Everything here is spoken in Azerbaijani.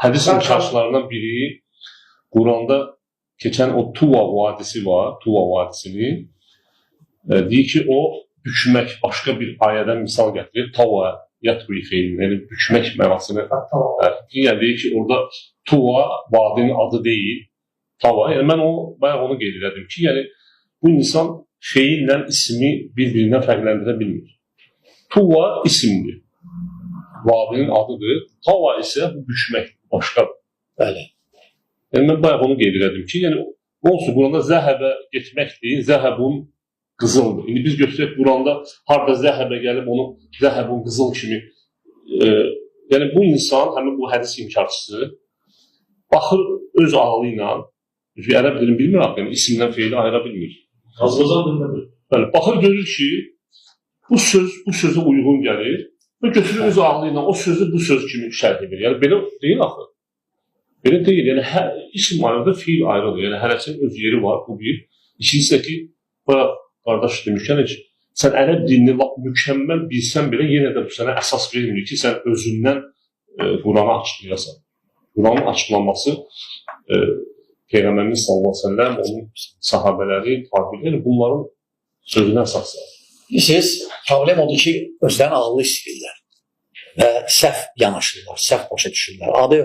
hədis inkarçılarından biri Quranda keçən o Tuva vadisi var, Tuva vadisini deyir ki, o bükmək, başqa bir ayədən misal gətirir. Tava, yatvi feilini, yəni bükmək mənasını deyir ki, orada Tuva vadinin adı deyil, Tava. Yəni mən bayaq onu qeyd edim ki, yəni bu insan feillə ismi bir-birindən fərqləndirə bilmir. Tuva isimdir, vadinin adıdır. Tava isə bu bükmək, başqadır. Bəli. Yəni mən bayaq onu qeyd edim ki, yəni olsun Quranda zəhəbə getməkdir, zəhəbun qızıldır. İndi biz götürək Quranda harada zəhəbə gəlib onu zəhəbun qızıl kimi yəni bu insan, həmin bu hədis inkarçısı baxır öz ağlı ilə, ərəb dilini bilmir axı, yəni isimdən feili ayıra bilmir. Azazan bilmir. Baxır görür ki, bu sözə uyğun gəlir və götürür öz ağlı ilə o sözü bu söz kimi şərh edir. Yəni belə deyil axı. Belə deyil. Yəni hər isim ayrıdır, feil ayrıdır. Yəni hərəsinin öz yeri var, bu bir. İkincisi də ki, qardaş demişkən, sən ərəb dilini mükəmməl bilsən belə yenə də bu sənə əsas vermir ki, sən özündən Quranı açıqlayasan. Quranın açıqlanması Peyğəmbərimiz sallallahu əleyhi və səlləm, onun sahabələri, tabiləri bunların sözünə əsaslanır. Bilirsiniz, problem odur ki, özlərini ağıllı istəyirlər və səhv yanaşırlar, səhv başa düşürlər. Adı